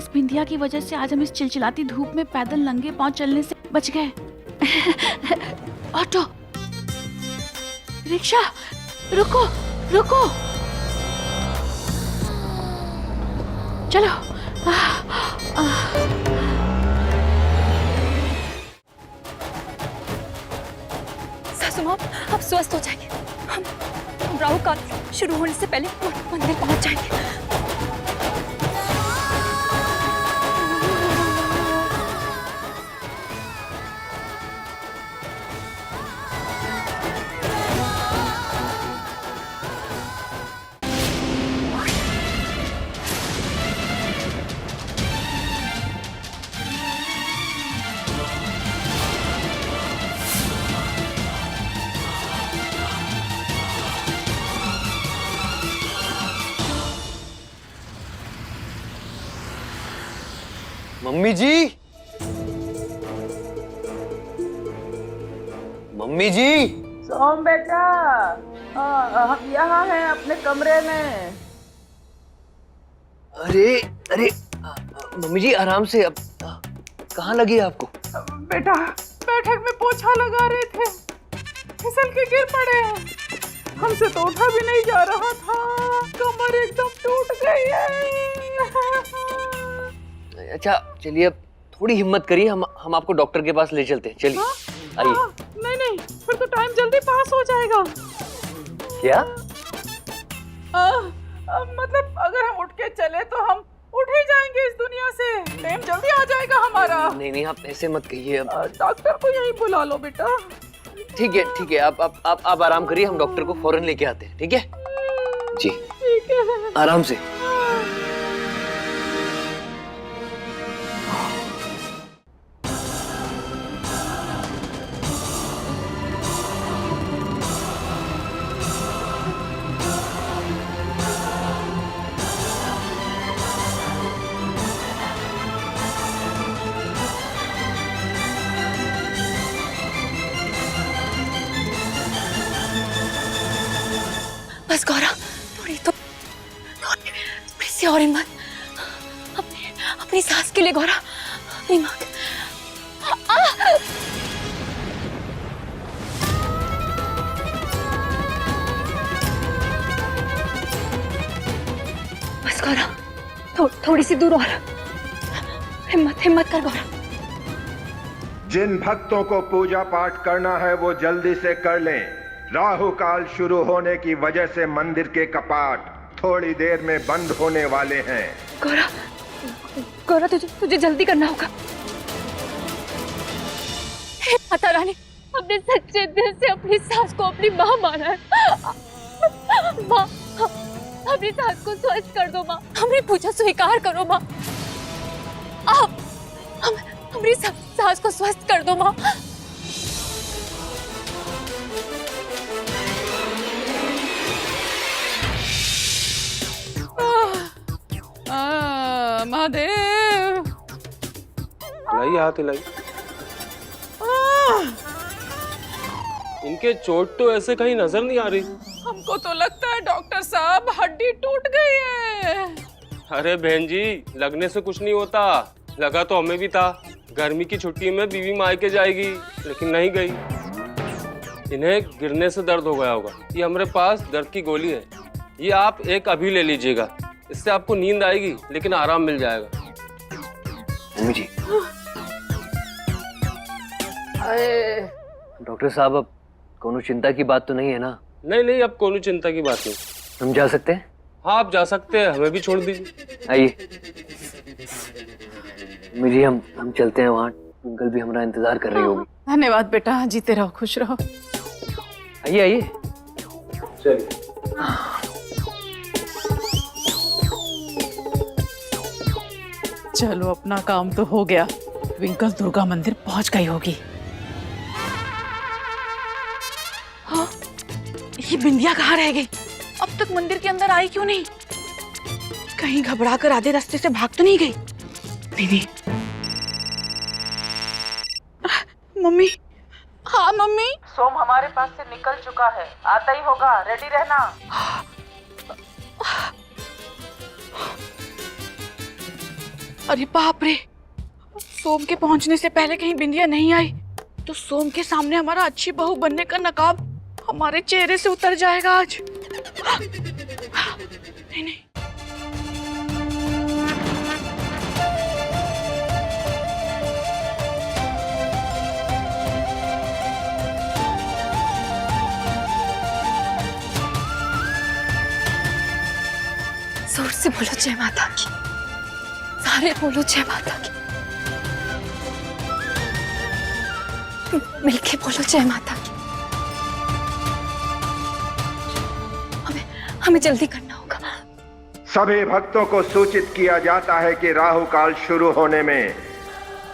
इस बिंदिया की वजह से आज हम इस चिलचिलाती धूप में पैदल नंगे पांव चलने से बच गए। ऑटो, रिक्शा, रुको रुको, चलो। सासू माँ, आप स्वस्थ हो जाएंगे। हम राहु काल शुरू होने से पहले मंदिर पहुंच जाएंगे। मम्मी जी, मम्मी जी। सोम बेटा, हम यहाँ हैं अपने कमरे में। अरे अरे मम्मी जी आराम से। अब कहाँ लगी है आपको? बेटा बैठक में पोछा लगा रहे थे, फिसल के गिर पड़े हैं। हमसे तो उठा भी नहीं जा रहा था, कमर एकदम टूट गई है। अच्छा चलिए, अब थोड़ी हिम्मत करिए, हम आपको डॉक्टर के पास ले चलते हैं। चलिए आइए। नहीं नहीं, फिर तो टाइम जल्दी पास हो जाएगा। क्या? मतलब अगर हम उठ के चले तो हम उठ ही जाएंगे इस दुनिया से, टाइम जल्दी आ जाएगा हमारा। नहीं नहीं, आप ऐसे मत कहिए। अब डॉक्टर को यहीं बुला लो बेटा। ठीक है, आप आराम करिए, हम डॉक्टर को फौरन लेके आते हैं। ठीक है जी? ठीक है, आराम से। बस गौरा, थोड़ी से और हिम्मत। अपनी सास के लिए गौरा, अपनी माँ। बस गौरा, थोड़ी सी दूर और। हिम्मत कर गौरा। जिन भक्तों को पूजा पाठ करना है वो जल्दी से कर लें। राहु काल शुरू होने की वजह से मंदिर के कपाट थोड़ी देर में बंद होने वाले हैं। गौरा, तुझे जल्दी करना होगा। हे माता रानी, अपने सच्चे दिल से अपनी सास को अपनी माँ माना है। माँ, अपनी सास को स्वस्थ कर दो माँ, हमारी पूजा स्वीकार करो माँ। आप हमारी सास को स्वस्थ कर दो माँ। महादेव, लाई हाथ हिलाई। इनके चोट तो ऐसे कहीं नजर नहीं आ रही। हमको तो लगता है डॉक्टर साहब हड्डी टूट गई है। अरे बहन जी, लगने से कुछ नहीं होता। लगा तो हमें भी था, गर्मी की छुट्टी में बीवी मायके जाएगी, लेकिन नहीं गई। इन्हें गिरने से दर्द हो गया होगा। ये हमारे पास दर्द की गोली है, ये आप एक अभी ले लीजिएगा। इससे आपको नींद आएगी लेकिन आराम मिल जाएगा। मम्मी जी। डॉक्टर साहब, अब कोनो चिंता की बात तो नहीं है ना? नहीं, अब कोनो चिंता की बात नहीं। हम जा सकते हैं? हाँ, आप जा सकते हैं, हमें भी छोड़ दीजिए। आइए मम्मी जी, हम चलते हैं वहाँ। अंकल भी हमारा इंतजार कर रही होगी। धन्यवाद बेटा, जीते रहो, खुश रहो। आइए। चलिए। चलो, अपना काम तो हो गया। ट्विंकल दुर्गा मंदिर पहुंच गई होगी। हाँ, ये बिंदिया कहाँ रह गई? अब तक मंदिर के अंदर आई क्यों नहीं? कहीं घबरा कर आधे रास्ते से भाग तो नहीं गई? नहीं। मम्मी। हाँ मम्मी। सोम हमारे पास से निकल चुका है, आता ही होगा, रेडी रहना। अरे बाप रे, सोम के पहुंचने से पहले कहीं बिंदिया नहीं आई तो सोम के सामने हमारा अच्छी बहू बनने का नकाब हमारे चेहरे से उतर जाएगा आज। नहीं नहीं, जोर से बोलो जय माता की, सारे बोलो जय माता की, मिलके बोलो जय माता की। हमें जल्दी करना होगा। सभी भक्तों को सूचित किया जाता है कि राहु काल शुरू होने में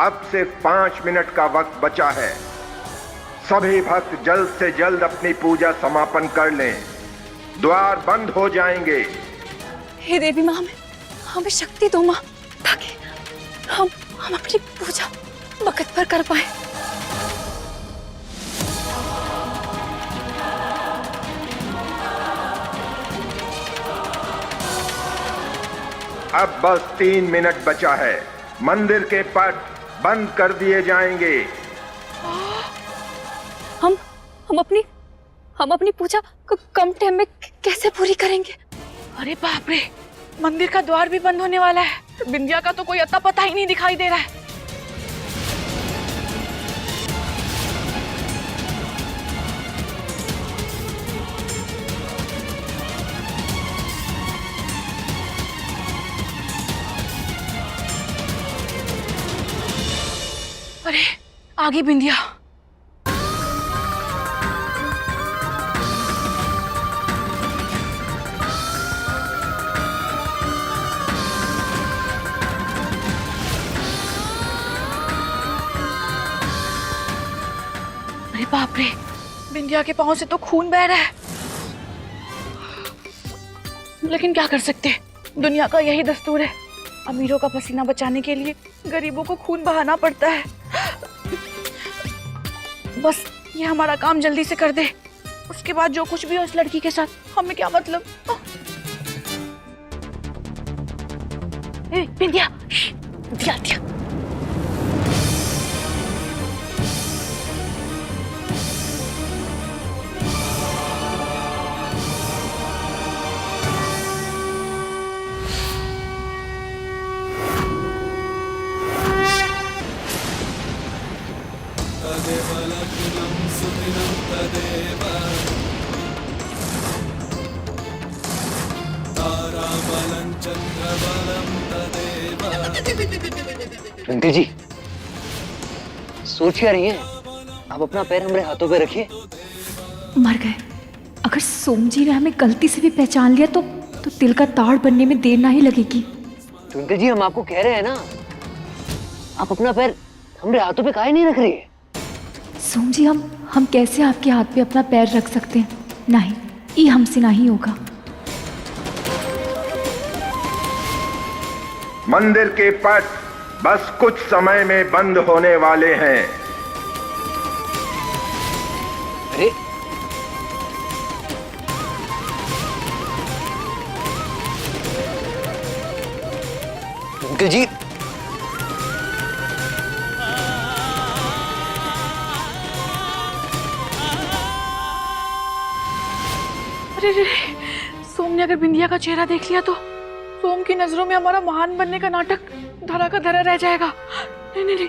अब सिर्फ 5 मिनट का वक्त बचा है। सभी भक्त जल्द से जल्द अपनी पूजा समापन कर लें, द्वार बंद हो जाएंगे। हे देवी माँ, हमें शक्ति दो माँ, ताकि हम अपनी पूजा वक्त पर कर पाए। अब बस 3 मिनट बचा है, मंदिर के पट बंद कर दिए जाएंगे। हम अपनी पूजा कम टाइम में कैसे पूरी करेंगे? अरे बाप रे, मंदिर का द्वार भी बंद होने वाला है। बिंदिया का तो कोई अता पता ही नहीं दिखाई दे रहा है। अरे आगे बिंदिया। अरे बाप रे, बिंदिया के पांव से तो खून बह रहा है। लेकिन क्या कर सकते, दुनिया का यही दस्तूर है। अमीरों का पसीना बचाने के लिए गरीबों को खून बहाना पड़ता है। बस ये हमारा काम जल्दी से कर दे, उसके बाद जो कुछ भी हो इस लड़की के साथ हमें क्या मतलब। बिंदिया, दिया दिया। ट्विंकल जी, सोच क्या रही हैं? आप अपना पैर हमारे हाथों पे रखिए। मर गए। अगर सोम जी ने हमें गलती से भी पहचान लिया तो तिल का ताड़ बनने में देर ना ही लगेगी। ट्विंकल जी, हम आपको कह रहे हैं ना, आप अपना पैर हमारे हाथों पे काहे नहीं रख रही है? सोम जी, हम कैसे आपके हाथ पे अपना पैर रख सकते हैं? नहीं, ये हमसे नहीं होगा। मंदिर के पट बस कुछ समय में बंद होने वाले हैं। अरे ट्विंकल जी, अरे सोम ने अगर बिंदिया का चेहरा देख लिया तो सोम की नजरों में हमारा महान बनने का नाटक धरा का धरा रह जाएगा। नहीं नहीं नहीं।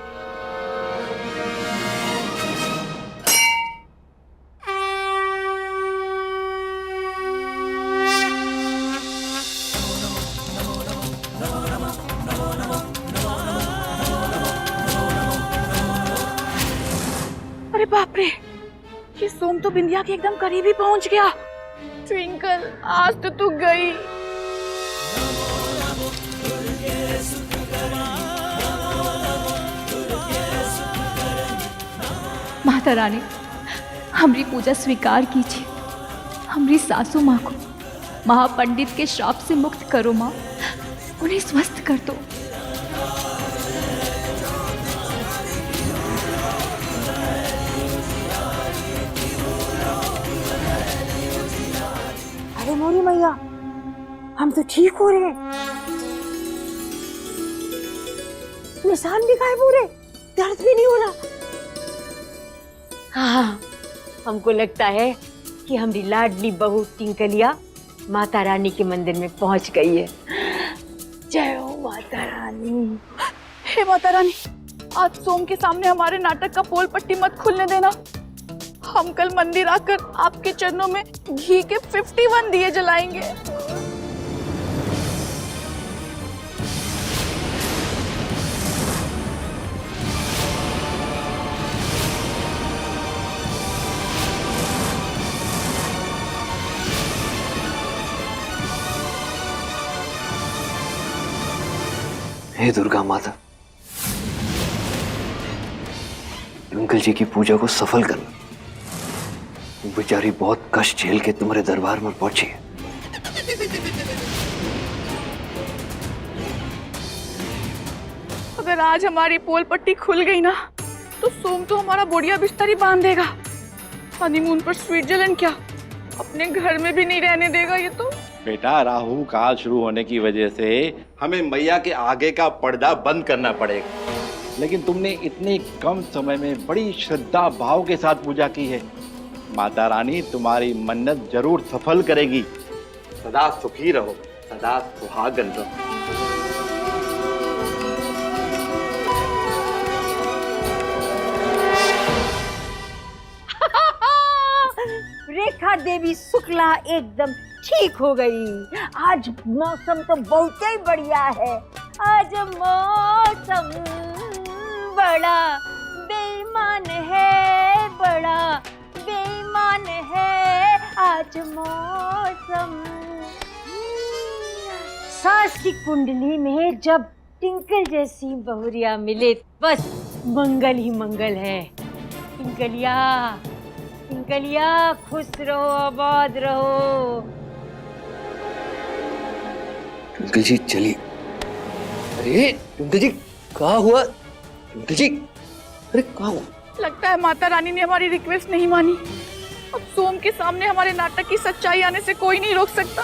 अरे बाप रे, ये सोम तो बिंदिया के एकदम करीब ही पहुंच गया। ट्विंकल, आज तो तू गई। माता रानी, हमारी पूजा स्वीकार कीजिए। हमारी सासू माँ को महापंडित के श्राप से मुक्त करो माँ, उन्हें स्वस्थ कर दो। अरे मोरी मैया, हम तो ठीक हो रहे हैं। निशान भी गायब हो रहे, दर्द भी नहीं हो रहा। हाँ, हमको लगता है कि हमारी लाडली बहू टिंकलिया माता रानी के मंदिर में पहुंच गई है। जय हो माता रानी। हे माता रानी, आज सोम के सामने हमारे नाटक का पोल पट्टी मत खुलने देना। हम कल मंदिर आकर आपके चरणों में घी के 51 दिए जलाएंगे। हे दुर्गा माता, ट्विंकल जी की पूजा को सफल करना। बेचारी बहुत कष्ट झेल के तुम्हारे दरबार में पहुंची है। अगर आज हमारी पोल पट्टी खुल गई ना, तो सोम तो हमारा बोड़िया बिस्तर ही बांध देगा। हनीमून पर स्विट्जरलैंड क्या, अपने घर में भी नहीं रहने देगा ये तो। बेटा, राहु काल शुरू होने की वजह से हमें मैया के आगे का पर्दा बंद करना पड़ेगा, लेकिन तुमने इतने कम समय में बड़ी श्रद्धा भाव के साथ पूजा की है। माता रानी तुम्हारी मन्नत जरूर सफल करेगी। सदा सुखी रहो, सदा सुहागन रहो। रेखा देवी शुक्ला एकदम ठीक हो गई। आज मौसम तो बहुत ही बढ़िया है। आज मौसम बड़ा बेईमान है, बड़ा बेईमान है आज मौसम। सास की कुंडली में जब टिंकल जैसी बहुरिया मिले, बस मंगल ही मंगल है। टिंकलिया, टिंकलिया खुश रहो, आबाद रहो। ट्विंकल जी चलिए। अरे ट्विंकल जी, कहाँ हुआ? ट्विंकल जी, अरे कहाँ हुआ? लगता है माता रानी ने हमारी रिक्वेस्ट नहीं मानी। अब सोम के सामने हमारे नाटक की सच्चाई आने से कोई नहीं रोक सकता।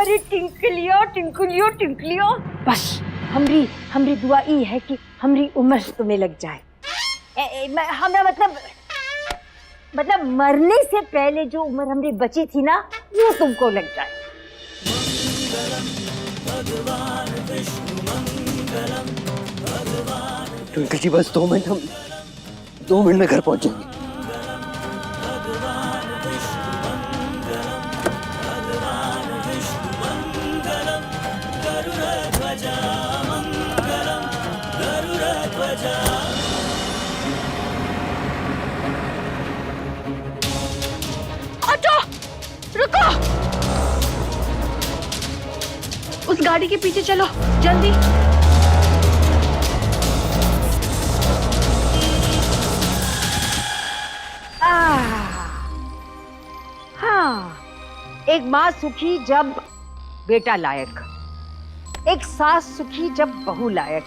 अरे टिंकलियो, टिंकलियो, टिंकलियो, बस हमरी दुआ ई है कि हमरी उम्र तुम्हें लग जाए। हमरा मतलब मरने से पहले जो उम्र हमरी बची थी ना, वो तुमको लग जाए। ट्विंकल जी बस 2 मिनट, हम 2 मिनट में घर पहुंच जाएंगे। अच्छा, रुको। उस गाड़ी के पीछे चलो, जल्दी। हाँ, एक माँ सुखी जब बेटा लायक, एक सास सुखी जब बहू लायक।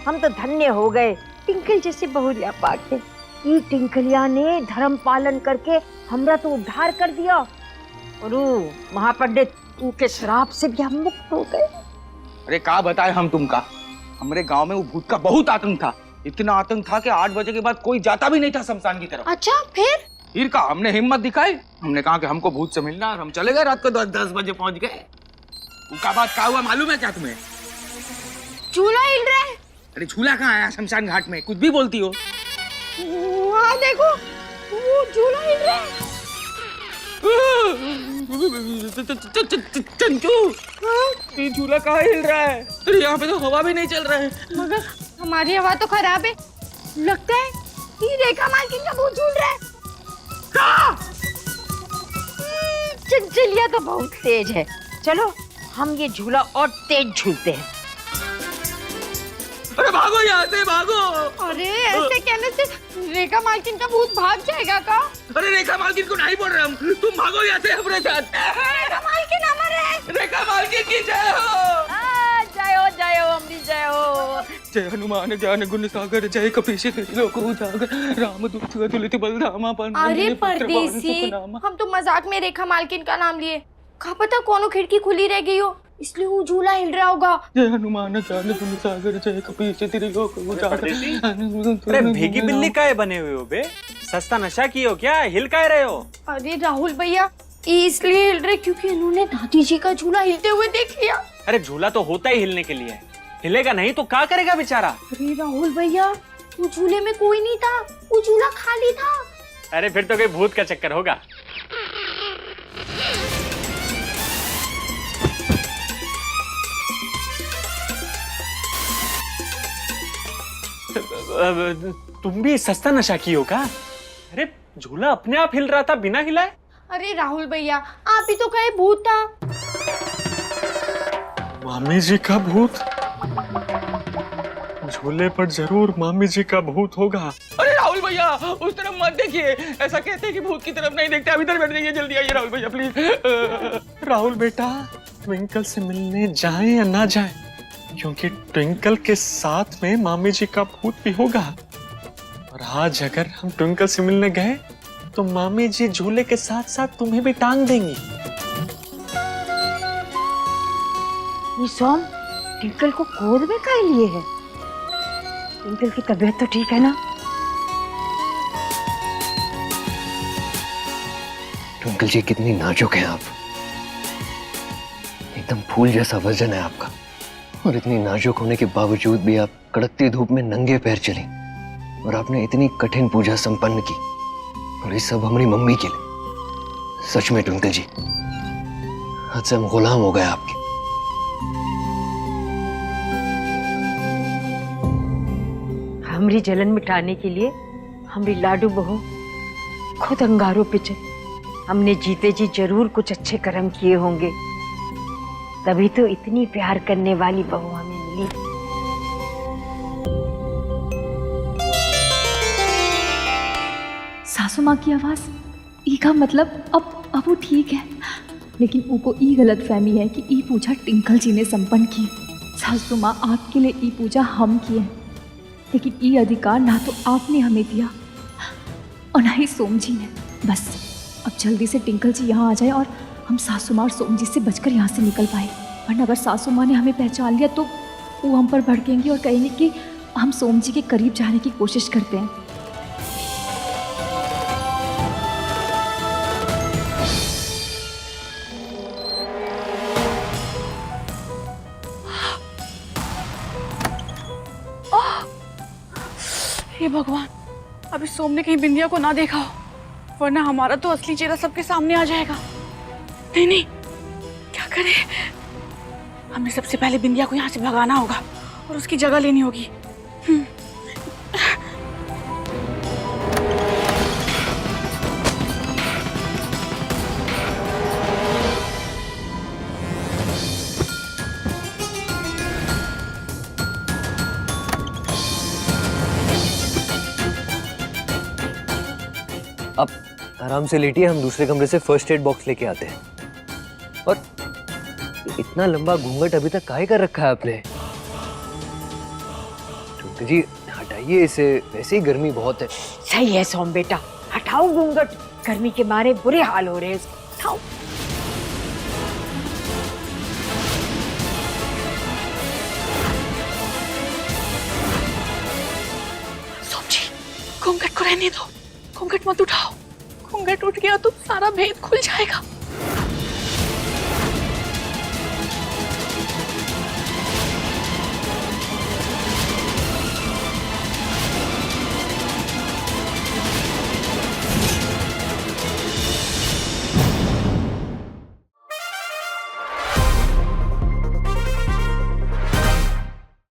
हम तो धन्य हो गए टिंकल जैसे बहुरिया पाके। ई टिंकलिया ने धर्म पालन करके हमरा तो उद्धार कर दिया, और महापंडित उनके श्राप से भी हम मुक्त हो गए। अरे का बताए हम तुमका, हमारे गांव में वो भूत का बहुत आतंक था। इतना आतंक था कि 8 बजे के बाद कोई जाता भी नहीं था शमशान की तरफ। अच्छा, फिर का हमने हिम्मत दिखाई, हमने कहा कि हमको भूत से मिलना, और हम चले गए। रात को 10 बजे पहुंच गए। उसका बाद क्या हुआ मालूम है क्या तुम्हें? झूला हिल रहा है। अरे झूला कहाँ आया शमशान घाट में, कुछ भी बोलती हो। वहाँ देखो, वो झूला हिल रहा है। चंचू, ये झूला कहाँ हिल रहा है? अरे यहाँ पे तो हवा भी नहीं चल रहा है। मगर हमारी हवा तो खराब है। लगता है कि रेखा मालकिन का भूत झूल रहा है। चंचलिया तो बहुत तेज है। चलो हम ये झूला और तेज झूलते हैं। अरे भागो यहाँ से, भागो। अरे ऐसे कहने से रेखा मालकिन का भूत भाग जाएगा का? अरे रेखा मालकिन को नहीं बोल रहे हम, तुम भागो यहाँ से हमारे साथ। रेखा मालकिन अमर है। रेखा मालकिन की जय हो। जय हो, जय हो, अमरी जय हो। जय हनुमान ज्ञान गुण सागर, जय कपीश लोक उजागर, रामदूत तुलित बलधामा। अरे परदेसी, हम तो मजाक में रेखा मालकिन का नाम लिए, कहा पता कोनो खिड़की खुली रह गई हो, इसलिए वो झूला हिल रहा होगा। जय हनुमान ज्ञान गुण सागर, जय कपीश लोक उजागर। अरे भीगी बिल्ली काहे बने हुए हो बे? सस्ता नशा की हो क्या? हिल काहे रहे हो? अरे राहुल भैया, इसलिए हिल रहे क्योंकि इन्होंने दादी जी का झूला हिलते हुए देख लिया। अरे झूला तो होता ही हिलने के लिए, हिलेगा नहीं तो क्या करेगा बेचारा? अरे राहुल भैया, वो झूले में कोई नहीं था, वो झूला खाली था। अरे फिर तो कोई भूत का चक्कर होगा। तुम भी सस्ता नशा की हो का? अरे झूला अपने आप हिल रहा था बिना हिलाए। अरे राहुल भैया, आप ही तो कहे भूत था। मामी जी का भूत? झूले पर जरूर मामी जी का भूत होगा। अरे राहुल भैया, उस तरफ मत देखिए, ऐसा कहते हैं कि भूत की तरफ नहीं देखते। अब इधर बैठ जाइए, जल्दी आइए राहुल भैया प्लीज। राहुल बेटा, ट्विंकल से मिलने जाएं या ना जाएं, क्योंकि ट्विंकल के साथ में मामी जी का भूत भी होगा। और आज अगर हम ट्विंकल से मिलने गए तो मामी जी झूले के साथ साथ तुम्हें भी टांग देंगी। ये सोम ट्विंकल को गोद में काहे लिए है? ट्विंकल की तबीयत तो ठीक है ना? ट्विंकल जी कितनी नाजुक हैं आप, एकदम फूल जैसा वजन है आपका, और इतनी नाजुक होने के बावजूद भी आप कड़कती धूप में नंगे पैर चली, और आपने इतनी कठिन पूजा संपन्न की, और ये सब हमारी मम्मी के लिए। सच में ट्विंकल जी, आज से हम गुलाम हो गए आपके। हमारी जलन मिटाने के लिए हमारी लाडू बहू खुद अंगारों पे चल। हमने जीते जी जरूर कुछ अच्छे कर्म किए होंगे, तभी तो इतनी प्यार करने वाली बहू हमें मिली। सासू माँ की आवाज ई का मतलब अब वो ठीक है, लेकिन उनको ई गलत फहमी है कि ई पूजा टिंकल जी ने संपन्न की। सासू माँ, आपके लिए ई पूजा हम किए, लेकिन ई अधिकार ना तो आपने हमें दिया और ना ही सोम जी ने। बस अब जल्दी से टिंकल जी यहाँ आ जाए और हम सासू माँ और सोम जी से बचकर यहाँ से निकल पाए, वरना अगर सासू माँ ने हमें पहचान लिया तो वो हम पर भड़केंगी और कहेंगे कि हम सोम जी के करीब जाने की कोशिश करते हैं। हे भगवान, अभी सोम ने कहीं बिंदिया को ना देखा हो, वरना हमारा तो असली चेहरा सबके सामने आ जाएगा। नहीं नहीं, क्या करें? हमें सबसे पहले बिंदिया को यहाँ से भगाना होगा और उसकी जगह लेनी होगी। अब आराम से लेटिए, हम दूसरे कमरे से फर्स्ट एड बॉक्स लेके आते हैं। और इतना लंबा घूंघट अभी तक काहे कर रखा है आपने? ट्विंकल जी हटाइए इसे, वैसे ही गर्मी बहुत है। सही है सोम बेटा, हटाओ घूंघट, गर्मी के मारे बुरे हाल हो रहे हैं। हटाओ। सोम जी, घूंघट को रहने दो, घूंघट मत उठाओ। घूंघट उठ गया तो सारा भेद खुल जाएगा।